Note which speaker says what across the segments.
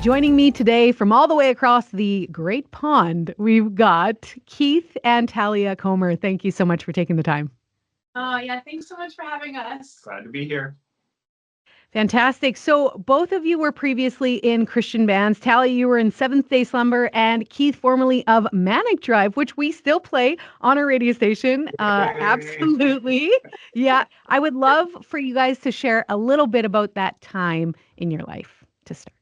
Speaker 1: Joining me today from all the way across the Great Pond, we've got Keith and Talia Comer. Thank you so much for taking the time.
Speaker 2: Yeah, thanks so much for having us.
Speaker 3: Glad to be here.
Speaker 1: Fantastic. So both of you were previously in Christian bands. Talia, you were in Seventh-day Slumber, and Keith, formerly of Manic Drive, which we still play on our radio station. Absolutely. Yeah. I would love for you guys to share a little bit about that time in your life to start.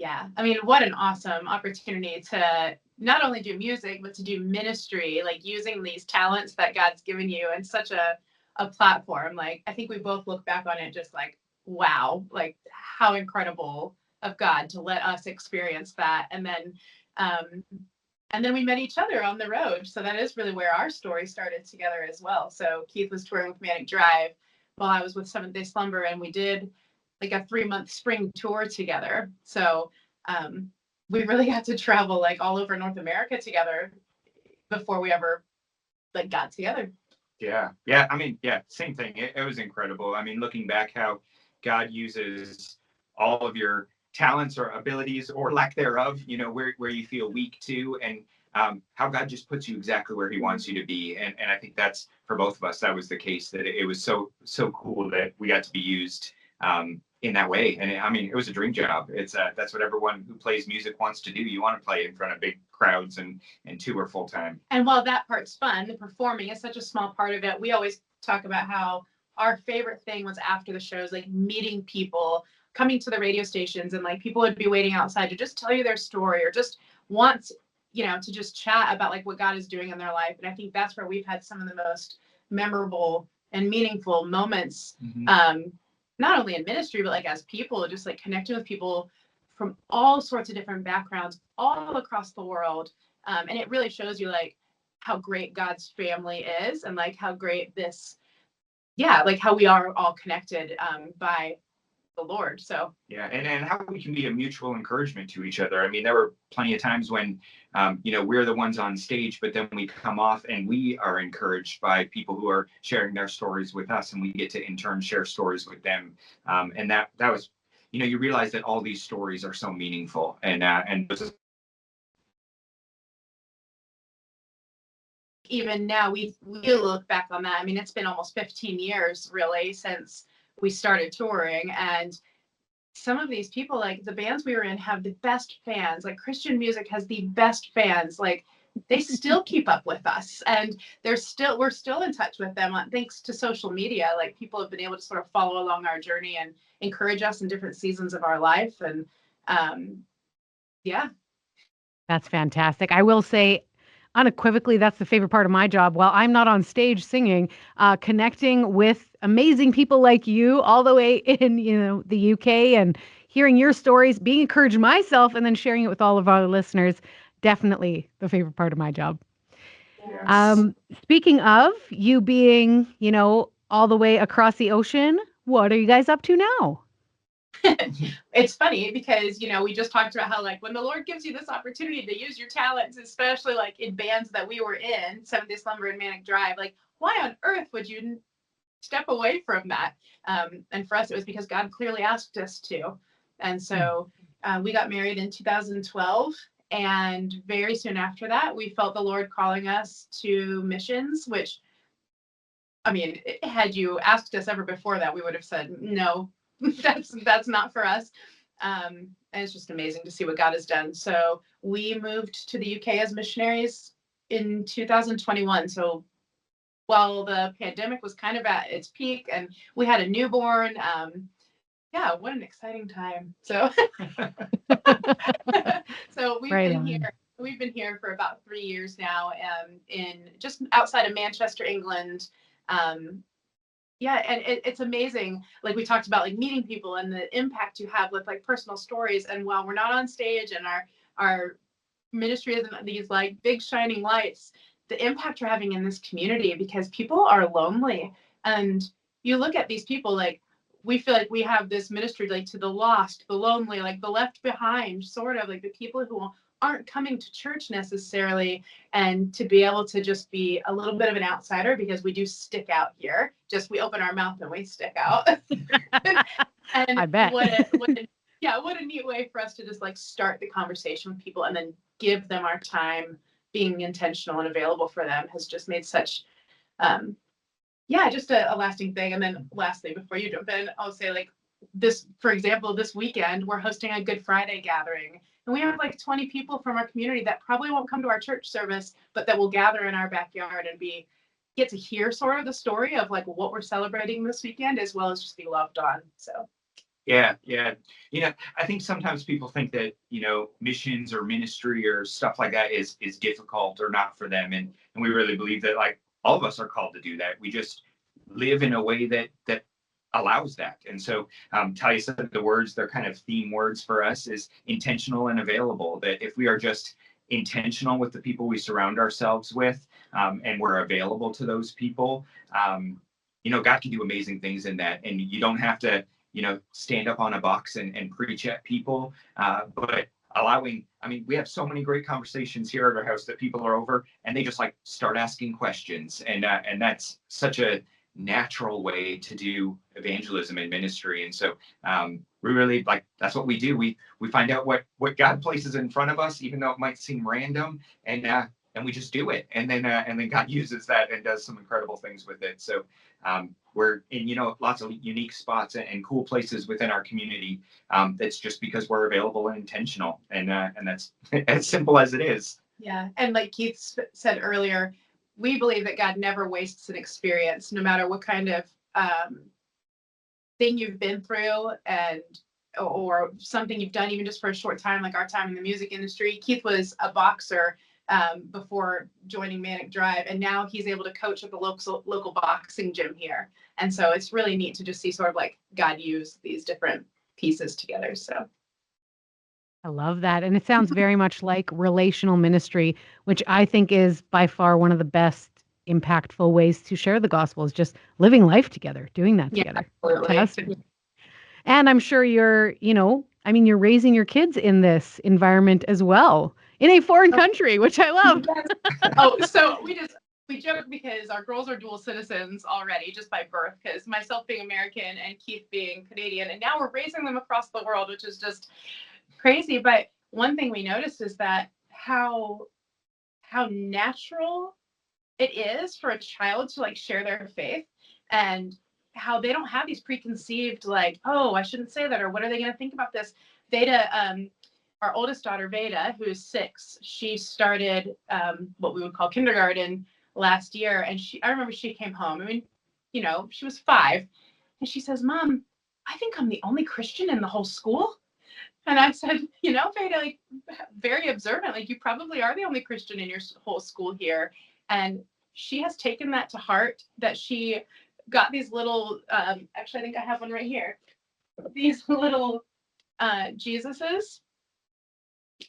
Speaker 2: Yeah, I mean, what an awesome opportunity to not only do music, but to do ministry, like using these talents that God's given you and such a platform. Like, I think we both look back on it just like, wow, like how incredible of God to let us experience that. And then we met each other on the road. So that is really where our story started together as well. So Keith was touring with Manic Drive while I was with Seventh-day Slumber, and we did like a 3-month spring tour together. So we really got to travel like all over North America together before we ever like got together.
Speaker 3: Yeah. I mean, yeah, same thing. It was incredible. I mean, looking back, how God uses all of your talents or abilities or lack thereof, where you feel weak to, and how God just puts you exactly where he wants you to be. And I think that's, for both of us, that was the case, that it was so cool that we got to be used in that way. And it was a dream job. It's that's what everyone who plays music wants to do. You want to play in front of big crowds and tour full time.
Speaker 2: And while that part's fun, the performing is such a small part of it. We always talk about how our favorite thing was after the shows, like meeting people, coming to the radio stations, and like people would be waiting outside to just tell you their story or just want, to just chat about like what God is doing in their life. And I think that's where we've had some of the most memorable and meaningful moments.
Speaker 3: Mm-hmm.
Speaker 2: Not only in ministry, but like as people, just like connecting with people from all sorts of different backgrounds all across the world. And it really shows you like how great God's family is and like how great like how we are all connected by the Lord. So
Speaker 3: yeah, and how we can be a mutual encouragement to each other. I mean, there were plenty of times when we're the ones on stage, but then we come off and we are encouraged by people who are sharing their stories with us, and we get to in turn share stories with them. And that was, you realize that all these stories are so meaningful, and
Speaker 2: even now we look back on that. I mean, it's been almost 15 years really since we started touring, and some of these people, like the bands we were in, have the best fans. Like Christian music has the best fans. Like they still keep up with us, and we're still in touch with them thanks to social media. Like people have been able to sort of follow along our journey and encourage us in different seasons of our life. And yeah.
Speaker 1: That's fantastic. I will say unequivocally, that's the favorite part of my job. While I'm not on stage singing, connecting with amazing people like you all the way in, the UK, and hearing your stories, being encouraged myself, and then sharing it with all of our listeners, definitely the favorite part of my job.
Speaker 3: Yes.
Speaker 1: Speaking of you being, all the way across the ocean, what are you guys up to now?
Speaker 2: It's funny because, we just talked about how like when the Lord gives you this opportunity to use your talents, especially like in bands that we were in, Seventh-day Slumber and Manic Drive, like why on earth would you step away from that? And for us, it was because God clearly asked us to. And so we got married in 2012. And very soon after that, we felt the Lord calling us to missions, which, I mean, had you asked us ever before that, we would have said, no, that's not for us. And it's just amazing to see what God has done. So we moved to the UK as missionaries in 2021. So while the pandemic was kind of at its peak and we had a newborn, yeah, what an exciting time. So so we've been here for about 3 years now, in just outside of Manchester, England. Yeah, and it's amazing. Like we talked about, like meeting people and the impact you have with like personal stories. And while we're not on stage and our ministry isn't these like big shining lights, the impact you're having in this community, because people are lonely. And you look at these people, like we feel like we have this ministry like to the lost, the lonely, like the left behind, sort of like the people who aren't coming to church necessarily, and to be able to just be a little bit of an outsider, because we do stick out here. Just we open our mouth and we stick out. And
Speaker 1: I bet.
Speaker 2: what Yeah, what a neat way for us to just like start the conversation with people and then give them our time. Being intentional and available for them has just made such um yeah, just a lasting thing. And then lastly, before you jump in, I'll say like this, for example, this weekend we're hosting a Good Friday gathering, and we have like 20 people from our community that probably won't come to our church service, but that will gather in our backyard and get to hear sort of the story of like what we're celebrating this weekend, as well as just be loved on. So
Speaker 3: Yeah, yeah. I think sometimes people think that, missions or ministry or stuff like that is difficult or not for them. And we really believe that like all of us are called to do that. We just live in a way that allows that. And so Talia said the words, they're kind of theme words for us is intentional and available. That if we are just intentional with the people we surround ourselves with, and we're available to those people, God can do amazing things in that. And you don't have to stand up on a box and preach at people. But we have so many great conversations here at our house that people are over and they just like start asking questions. And that's such a natural way to do evangelism and ministry. And so we really like, that's what we do. We find out what God places in front of us, even though it might seem random, and we just do it. And then God uses that and does some incredible things with it. So we're in, lots of unique spots and cool places within our community. That's just because we're available and intentional, and that's as simple as it is.
Speaker 2: yeah, and like Keith said earlier, we believe that God never wastes an experience, no matter what kind of thing you've been through and or something you've done even just for a short time, like our time in the music industry. Keith was a boxer before joining Manic Drive, and now he's able to coach at the local boxing gym here. And so it's really neat to just see sort of like God use these different pieces together. So
Speaker 1: I love that. And it sounds very much like relational ministry, which I think is by far one of the best impactful ways to share the gospel is just living life together, doing that
Speaker 2: yeah,
Speaker 1: together.
Speaker 2: absolutely.
Speaker 1: Fantastic. And I'm sure you're raising your kids in this environment as well, in a foreign country, which I love.
Speaker 2: Oh, so we joke because our girls are dual citizens already just by birth, because myself being American and Keith being Canadian, and now we're raising them across the world, which is just crazy. But one thing we noticed is that how natural it is for a child to like share their faith, and how they don't have these preconceived like, oh, I shouldn't say that, or what are they going to think about this. Veda, our oldest daughter Veda, who is 6, she started what we would call kindergarten last year, and I remember she came home. I mean, she was 5, and she says, "Mom, I think I'm the only Christian in the whole school." And I said, Veda, like very observant, like you probably are the only Christian in your whole school here. And she has taken that to heart, that she got these little, actually, I think I have one right here, these little Jesuses.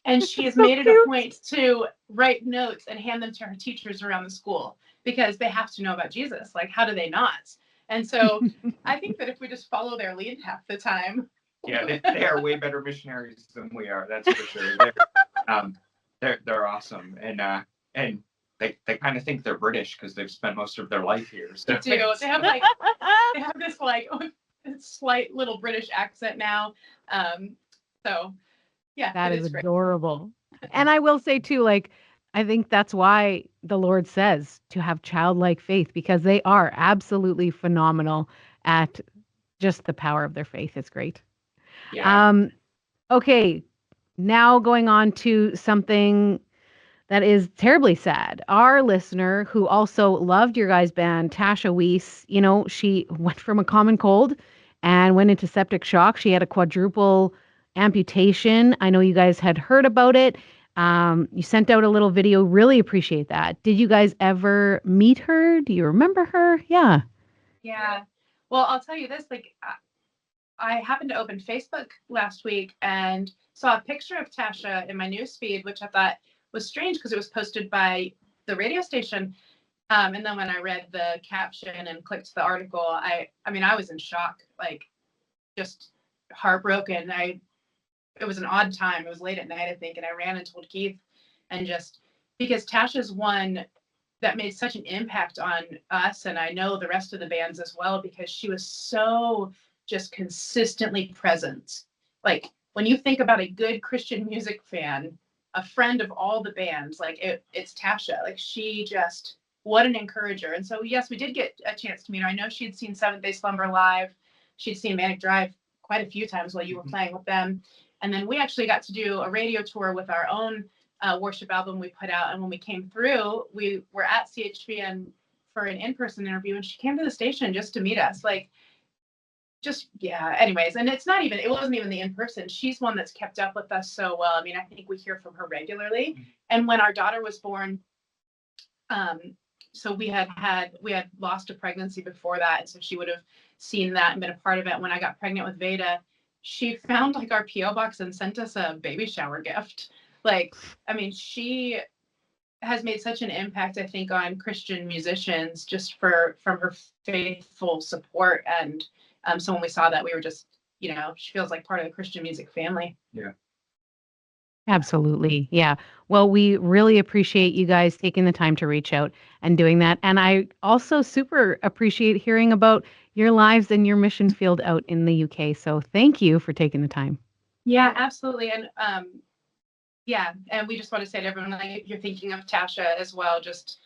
Speaker 2: And she has
Speaker 1: So
Speaker 2: made it a
Speaker 1: cute.
Speaker 2: point to write notes and hand them to her teachers around the school, because they have to know about Jesus. Like, how do they not? And so I think that if we just follow their lead half the time.
Speaker 3: Yeah, they are way better missionaries than we are. That's for sure. They're awesome, and they kind of think they're British because they've spent most of their life here. So
Speaker 2: They do. They have this like slight little British accent now. So yeah,
Speaker 1: That
Speaker 2: it
Speaker 1: is
Speaker 2: is great.
Speaker 1: adorable. And I will say too, like, I think that's why the Lord says to have childlike faith, because they are absolutely phenomenal at just the power of their faith. It's great.
Speaker 3: yeah,
Speaker 1: Okay, now going on to something that is terribly sad. Our listener, who also loved your guys' band, Tasha Wiese, she went from a common cold and went into septic shock. She had a quadruple amputation. I know you guys had heard about it. You sent out a little video. Really appreciate that. Did you guys ever meet her? Do you remember her? Yeah.
Speaker 2: Yeah. Well, I'll tell you this. Like, I happened to open Facebook last week and saw a picture of Tasha in my newsfeed, which I thought was strange because it was posted by the radio station. And then when I read the caption and clicked the article, I mean, I was in shock, like just heartbroken. It was an odd time. It was late at night, I think, and I ran and told Keith, and just because Tasha's one that made such an impact on us, and I know the rest of the bands as well, because she was so just consistently present. Like when you think about a good Christian music fan, a friend of all the bands, like it's Tasha. Like she just, what an encourager. And so yes, we did get a chance to meet her. I know she'd seen Seventh Day Slumber live. She'd seen Manic Drive quite a few times while you were playing with them. And then we actually got to do a radio tour with our own worship album we put out. And when we came through, we were at CHBN for an in-person interview, and she came to the station just to meet us. Like, just, yeah, anyways. And it wasn't even the in-person. She's one that's kept up with us so well. I mean, I think we hear from her regularly. And when our daughter was born, so we had lost a pregnancy before that, and so she would have seen that and been a part of it. When I got pregnant with Veda, she found like our PO box and sent us a baby shower gift. Like, I mean, she has made such an impact, I think, on Christian musicians just from her faithful support. And so when we saw that, we were just, she feels like part of the Christian music family.
Speaker 3: Yeah.
Speaker 1: Absolutely. Yeah. Well, we really appreciate you guys taking the time to reach out and doing that. And I also super appreciate hearing about your lives and your mission field out in the UK. So thank you for taking the time.
Speaker 2: Yeah, absolutely. And yeah, and we just want to say to everyone, like, if you're thinking of Tasha as well, just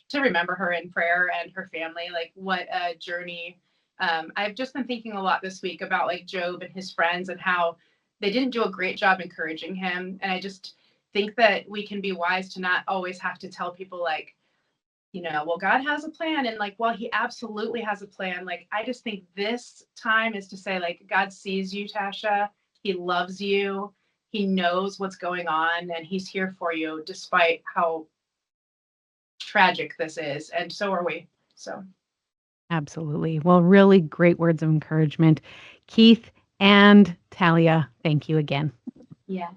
Speaker 2: to remember her in prayer and her family. Like, what a journey. I've just been thinking a lot this week about like Job and his friends and how they didn't do a great job encouraging him. And I just think that we can be wise to not always have to tell people like, well, God has a plan. And like, well, he absolutely has a plan. Like, I just think this time is to say, like, God sees you, Tasha. He loves you. He knows what's going on, and he's here for you despite how tragic this is. And so are we. So.
Speaker 1: Absolutely. Well, really great words of encouragement. Keith and Talia, thank you again.
Speaker 2: Yeah.